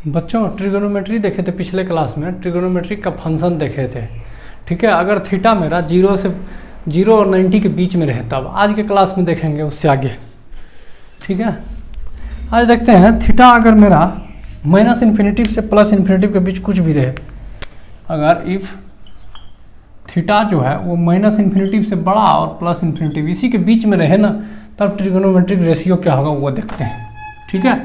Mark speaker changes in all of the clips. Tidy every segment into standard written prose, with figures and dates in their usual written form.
Speaker 1: बच्चों ट्रिगोनोमेट्री देखे थे पिछले क्लास में, ट्रिगोनोमेट्री का फंक्शन देखे थे। ठीक है, अगर थीटा मेरा 0 और 90 के बीच में रहे तब। आज के क्लास में देखेंगे उससे आगे। ठीक है, आज देखते हैं थीटा अगर मेरा -इन्फिनिटी से +इन्फिनिटी के बीच कुछ भी रहे, अगर इफ़ थीटा जो है वो -इन्फिनिटी से बड़ा और +इन्फिनिटी इसी के बीच में रहे ना, तब ट्रिगोनोमेट्रिक रेशियो क्या होगा वो देखते हैं। ठीक है,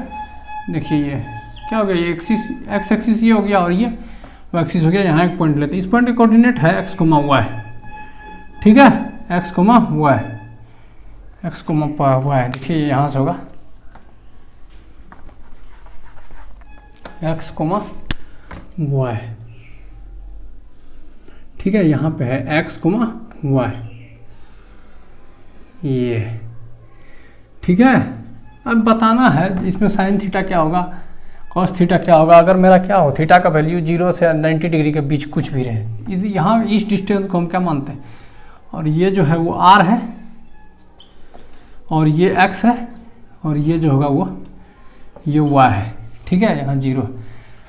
Speaker 1: देखिए ये क्या हो गया, ये एक्सिस एक्स एक्सिस ये हो गया और ये वो एक्सिस हो गया। यहाँ एक पॉइंट लेते हैं, इस पॉइंट के कोऑर्डिनेट है x, y। ठीक है, x, y, x, y। देखिए यहाँ से होगा x, y। ठीक है, यहाँ पे है x, y ये। ठीक है, अब बताना है इसमें साइन थीटा क्या होगा, कॉस थीटा क्या होगा। अगर मेरा क्या हो, थीटा का वैल्यू 0 से 90 डिग्री के बीच कुछ भी रहे, यहाँ इस डिस्टेंस को हम क्या मानते हैं, और ये जो है वो r है और ये x है और ये जो होगा वो ये y है। ठीक है, यहाँ 0।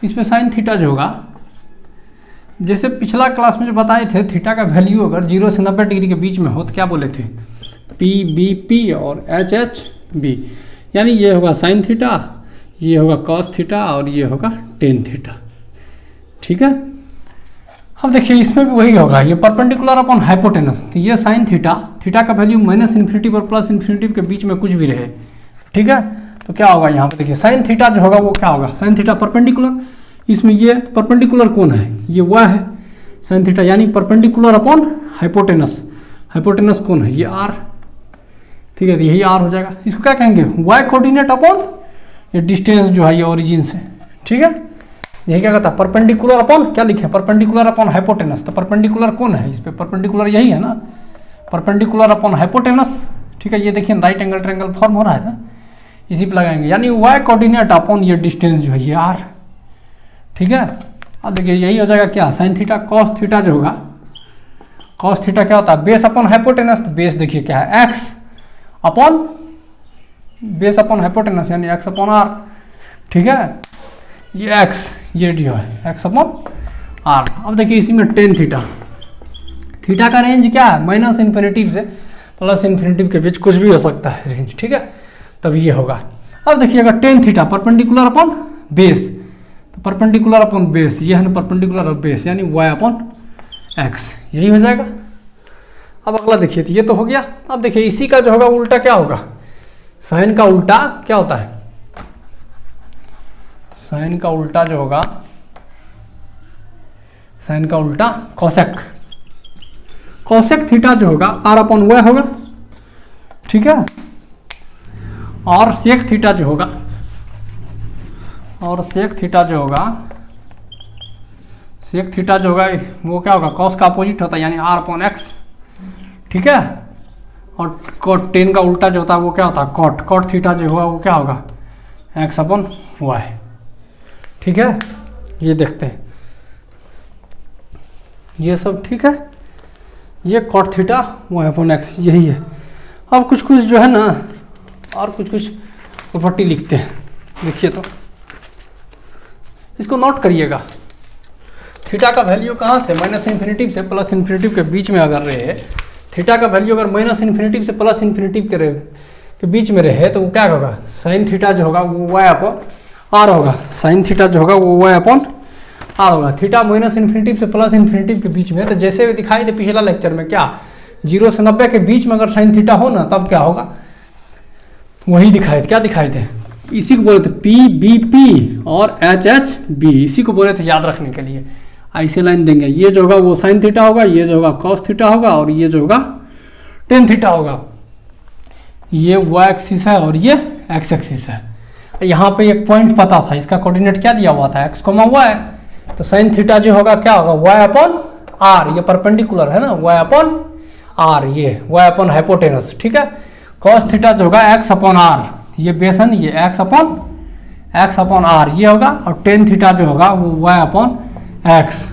Speaker 1: इसमें साइन थीटा जो होगा, जैसे पिछला क्लास में जो बताए थे, थीटा का वैल्यू अगर 0 से 90 डिग्री के बीच में हो तो क्या बोले थे, p और h, यानी ये होगा साइन थीटा, ये होगा कॉस थीटा और ये होगा टेन थीटा। ठीक है, अब देखिए इसमें भी वही होगा, ये परपेंडिकुलर अपॉन हाइपोटेनस। तो ये साइन थीटा का वैल्यू -इन्फिनिटी और +इन्फिनिटी के बीच में कुछ भी रहे। ठीक है, तो क्या होगा यहाँ पे देखिए साइन थीटा जो होगा वो क्या होगा, साइन थीटा परपेंडिकुलर, इसमें ये परपेंडिकुलर कौन है, ये y है साइन थीटा, यानी परपेंडिकुलर अपॉन हाइपोटेनस। हाइपोटेनस कौन है, ये r। ठीक है, तो यही r हो जाएगा। इसको क्या कहेंगे, y कोऑर्डिनेट अपॉन ये डिस्टेंस जो है ये ओरिजिन से। ठीक है, यही क्या कहता है, परपेंडिकुलर अपॉन क्या लिखे, परपेंडिकुलर अपॉन हाइपोटेनस। तो परपेंडिकुलर कौन है, इस पे परपेंडिकुलर यही है ना, परपेंडिकुलर अपॉन हाइपोटेनस। ठीक है, ये देखिए राइट एंगल ट्रायंगल फॉर्म हो रहा है ना, इसी पे लगाएंगे, यानी y कोऑर्डिनेट अपॉन ये डिस्टेंस जो है ये r। ठीक है, अब देखिए यही हो जाएगा क्या, साइन थीटा कॉस थीटा जो होगा, कॉस थीटा क्या होता है, बेस अपॉन हाइपोटेनस। तो बेस देखिए क्या है, x upon base upon hypotenuse, यानी x अपॉन r। ठीक है, ये x, ये जो है x अपॉन r। अब देखिए इसी में टेन थीटा का रेंज क्या है, -इन्फिनिटी से +इन्फिनिटी के बीच कुछ भी हो सकता है रेंज। ठीक है, तब ये होगा। अब देखिए अगर tan theta perpendicular upon base, तो परपेंडिकुलर अपॉन बेस ये है ना, परपेंडिकुलर बेस यानी y अपॉन x, यही हो जाएगा। अब अगला देखिए, तो ये तो हो गया। अब देखिए इसी का जो होगा उल्टा क्या होगा, साइन का उल्टा क्या होता है, साइन का उल्टा जो होगा, साइन का उल्टा कॉसेक। कॉसेक थीटा जो होगा r अपॉन y होगा। ठीक है, और सेक थीटा जो होगा, और सेक थीटा जो होगा, सेक थीटा जो होगा वो क्या होगा, कॉस का अपोजिट होता है, यानी r अपॉन x। ठीक है, और कॉट टेन का उल्टा जो होता है वो क्या होता है, कॉट। कॉट थीटा जो होगा वो क्या होगा, x अपॉन y। ठीक है, ये देखते हैं ये सब। ठीक है, ये cot theta y upon x यही है। अब कुछ कुछ जो है ना, और कुछ कुछ प्रॉपर्टी लिखते हैं। देखिए तो इसको नोट करिएगा, थीटा का वैल्यू कहाँ से, -इन्फिनिटी से +इन्फिनिटी के बीच में अगर रहे, थीटा का वैल्यू अगर -इन्फिनिटी से +इन्फिनिटी के बीच में रहे, तो वो क्या होगा, साइन थीटा जो होगा वो y अपॉन r होगा। साइन थीटा जो होगा वो y अपॉन r होगा। थीटा -इन्फिनिटी से +इन्फिनिटी के बीच में, तो जैसे दिखाई दे पिछला लेक्चर में, क्या 0 से 90 के बीच में अगर साइन थीटा हो ना, तब क्या होगा, वही दिखाए थे। क्या दिखाए थे, इसी को बोले थे p और h इसी को बोले थे याद रखने के लिए। ऐसे लाइन देंगे, ये जो होगा वो साइन थीटा होगा, ये जो होगा कॉस थीटा होगा, और ये जो होगा टेन थीटा होगा। ये y एक्सिस है और ये x एक्सिस है। यहाँ पे एक पॉइंट पता था, इसका कोऑर्डिनेट क्या दिया हुआ था, x, y। तो साइन थीटा जो होगा क्या होगा, y अपॉन r, ये परपेंडिकुलर है ना, y अपॉन r, ये y अपॉन हाइपोटेनस। ठीक है, कॉस थीटा जो होगा x अपॉन r, ये बेस है ना, ये x अपॉन r ये होगा, और टेन थीटा जो होगा वो y अपॉन x,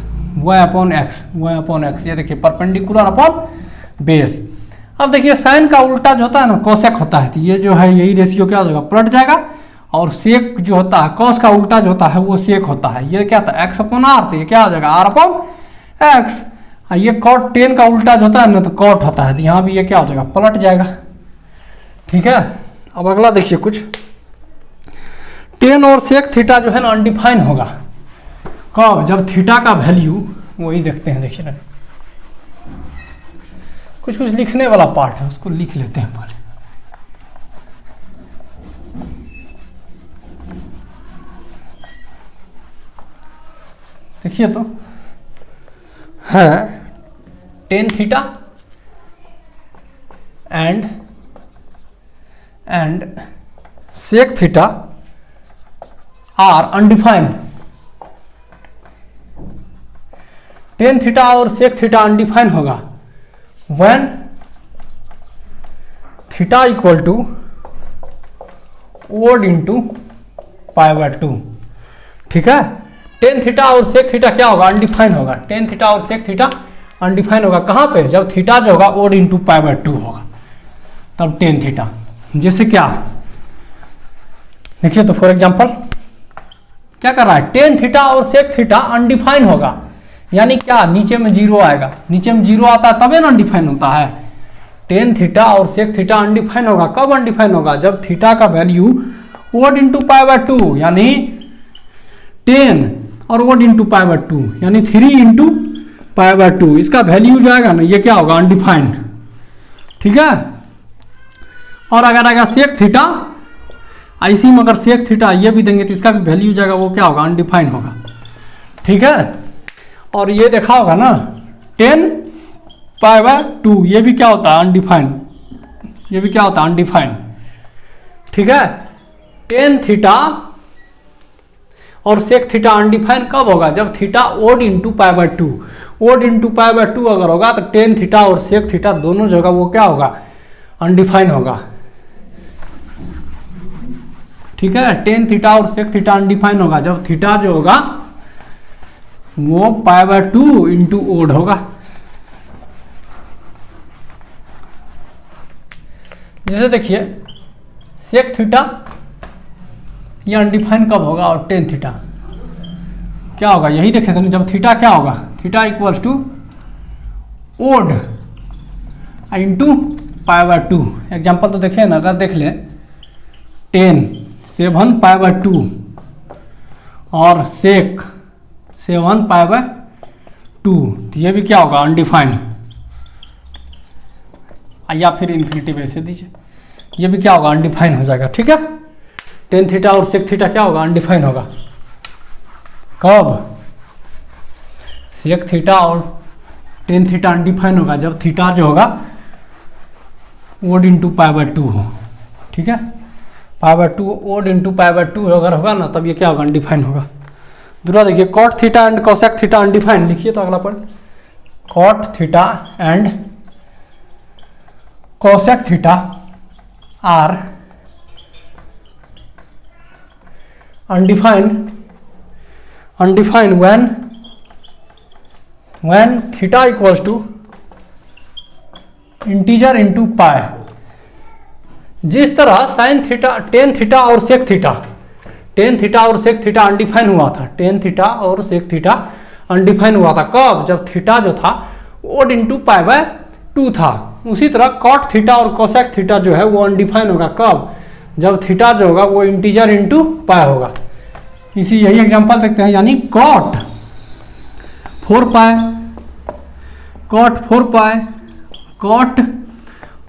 Speaker 1: ये देखिए परपेंडिकुलर अपॉन बेस। अब देखिए साइन का उल्टा जो होता है ना, कोसेक होता है। तो ये जो है यही रेशियो क्या हो जाएगा, पलट जाएगा और सेक जो होता है कॉस का उल्टा जो होता है वो सेक होता है। ये क्या था एक्स अपॉन आर, तो ये क्या हो जाएगा आर अपॉन एक्स। ये कॉट टेन का उल्टा जो होता है ना तो कॉट होता है, तो यहाँ भी ये क्या हो जाएगा पलट जाएगा। ठीक है, अब अगला देखिए कुछ, टेन और सेक थीटा जो है ना अनडिफाइन होगा कब, जब थीटा का वैल्यू, वही देखते हैं देखिए ना, कुछ कुछ लिखने वाला पार्ट है उसको लिख लेते हैं पहले। देखिए तो है tan theta and sec theta are undefined. Tan theta और सेक थीटा अनडिफाइन होगा when theta equal to odd into pi. ठीक है, टेन थीटा और सेक थीटा क्या होगा अनडिफाइन होगा। टेन थीटा और सेक थीटा अनडिफाइन होगा कहाँ पे, जब थीटा जो होगा ओड इंटू पाई/2 होगा तब टेन थीटा। जैसे क्या देखिए तो फॉर एग्जांपल क्या कर रहा है, टेन थीटा और सेक थीटा अनडिफाइन होगा, यानी क्या नीचे में जीरो आएगा, नीचे में जीरो आता है तबे ना अनडिफाइन होता है। टेन थीटा और सेक थीटा अनडिफाइन होगा कब अनडिफाइन होगा, जब थीटा का वैल्यू ओड इंटू पाई/2 यानी 10 और ओड इंटू पाई/2 यानी 3 इंटू पाई/2, इसका वैल्यू जाएगा ना ये क्या होगा अनडिफाइंड। ठीक है, और अगर आएगा सेक थीटा ऐसी में अगर सेक थीटा ये भी देंगे तो इसका भी वैल्यू जाएगा वो क्या होगा अनडिफाइंड होगा। ठीक है, और ये देखा होगा ना 10 पाई/2 ये भी क्या होता है अनडिफाइंड, ये भी क्या होता है अनडिफाइंड। ठीक है, टेन थीटा और सेक थीटा अनडिफाइन कब होगा, जब theta odd into pi. Odd into pi अगर होगा तो टेन थीटा और सेक थीटा दोनों जगह वो क्या होगा अनडिफाइन होगा। ठीक है, टेन थीटा और सेक थीटा अनडिफाइन होगा जब थीटा जो होगा वो पाई/2 इंटू ओड होगा। जैसे देखिए सेक थीटा ये अनडिफाइन कब होगा और टेन थीटा क्या होगा, यही देखे थे जब थीटा क्या होगा, theta equals to odd into pi. Example तो देखिए ना, अगर देख ले 10 7 पाई/2 और सेक 7 पाई/2 तो ये भी क्या होगा अनडिफाइंड, या फिर इन्फिनिटी ऐसे दीजिए, ये भी क्या होगा अनडिफाइन हो जाएगा। ठीक है, टेन थीटा और सेक थीटा क्या होगा अनडिफाइन होगा कब, सेक थीटा और टेन थीटा अनडिफाइन होगा जब थीटा जो होगा ओड इंटू पाई/2 हो। ठीक है, पाई/2 ओड इंटू पाई/2 अगर होगा ना तब ये क्या होगा अनडिफाइन होगा। दूसरा देखिए cot theta and cosec theta undefined, लिखिए तो अगला point, cot theta and cosec theta are undefined when theta equals to integer into pi। जिस तरह साइन थीटा टेन थीटा और सेक थीटा, टेन थीटा और सेक थीटा अनडिफाइन हुआ था, ten theta और सेक थीटा अनडिफाइन हुआ था कब, जब थीटा जो था ओड इंटू पाई/2 था। उसी तरह कॉट थीटा और कोसेक थीटा जो है वो अनडिफाइन होगा कब, जब थीटा जो होगा वो इंटीजर इंटू पाई होगा। इसी यही एग्जांपल देखते हैं, यानी कॉट 4 पाई, कॉट 4 पाई, कॉट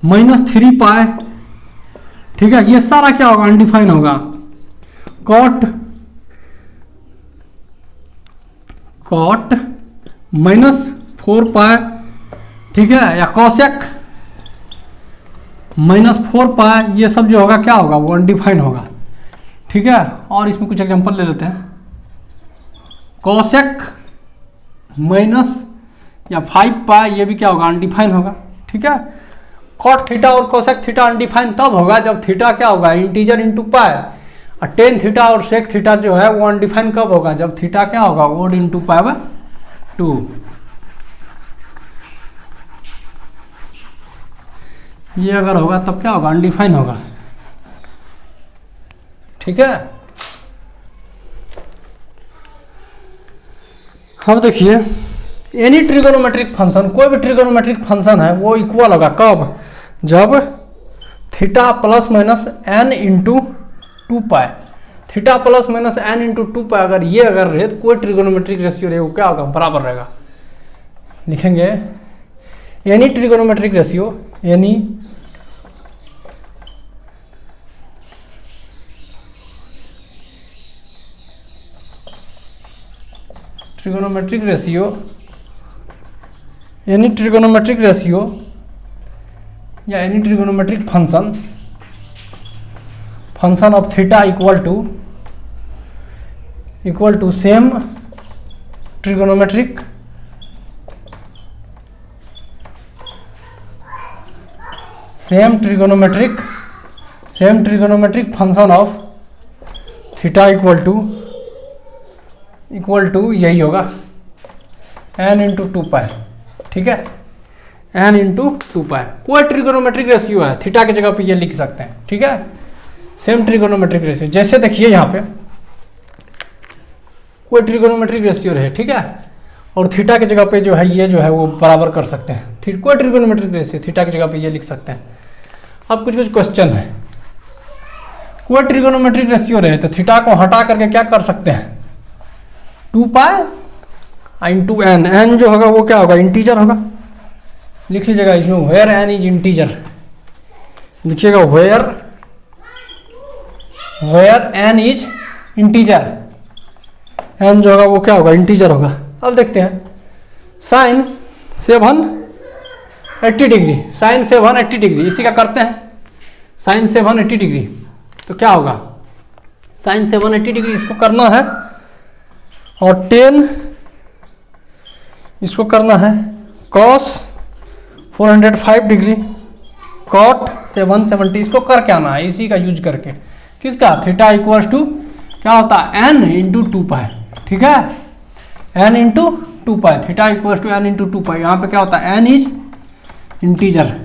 Speaker 1: -3 पाई। ठीक है, ये सारा क्या होगा अनडिफाइन होगा। कॉट -4 पाई, ठीक है, या कोसेक -4 पाई, ये सब जो होगा क्या होगा वो अनडिफाइन होगा। ठीक है, और इसमें कुछ एग्जांपल ले लेते हैं। कोसेक -5 पाई ये भी क्या होगा अनडिफाइन होगा। ठीक है, कॉट थीटा और कोसेक थीटा अनडिफाइन तब होगा जब थीटा क्या होगा इंटीजर इंटू पाई, और टेन थीटा और सेक थीटा जो है वो अनडिफाइन कब होगा, जब थीटा क्या होगा ओड इंटू पाई/2। ये अगर होगा तब क्या होगा अनडिफाइन होगा। ठीक है। अब देखिए एनी ट्रिगोनोमेट्रिक फंक्शन, कोई भी ट्रिगोनोमेट्रिक फंक्शन है वो इक्वल होगा कब, जब theta plus minus N into 2π, theta plus minus N into 2π अगर ये अगर रहे तो कोई ट्रिगोनोमेट्रिक रेशियो रहे वो क्या होगा, बराबर रहेगा। लिखेंगे any trigonometric ratio, any trigonometric ratio, any trigonometric ratio या any trigonometric function, function of theta equal to same trigonometric function of theta equal to यही होगा n इंटू 2π, ठीक है, n इंटू 2π। कोई ट्रिगोनोमेट्रिक रेशियो है, थीटा की जगह पे ये लिख सकते हैं, ठीक है, सेम ट्रिगोनोमेट्रिक रेशियो। जैसे देखिए यहाँ पे कोई ट्रिगोनोमेट्रिक रेशियो रहे, ठीक है, और थीटा की जगह पे जो है ये जो है वो बराबर कर सकते हैं, ठीक, कोई ट्रिगोनोमेट्रिक रेशियो थीटा की जगह पे ये लिख सकते हैं। अब कुछ क्वेश्चन है, कोई ट्रिगोनोमेट्रिक रेशियो रहे तो थीटा को हटा करके क्या कर सकते हैं, 2π इंटू एन, एन जो होगा वो क्या होगा, इंटीजर होगा। लिख लीजिएगा इसमें वेयर एन इज इंटीजर, लिखिएगा where n is integer, n जो होगा वो क्या होगा, इंटीजर होगा। अब देखते हैं साइन 780 डिग्री, साइन 780 डिग्री इसी का करते हैं, साइन 780 डिग्री तो क्या होगा, साइन 780 डिग्री इसको करना है और 10 इसको करना है कॉस 405 डिग्री, कॉट 770 इसको करके आना है इसी का यूज करके, किसका, थीटा इक्वल्स टू क्या होता है n इंटू 2π, ठीक है, n into 2π, theta equals to n into 2π। यहाँ पे क्या होता है n इज इंटीजर,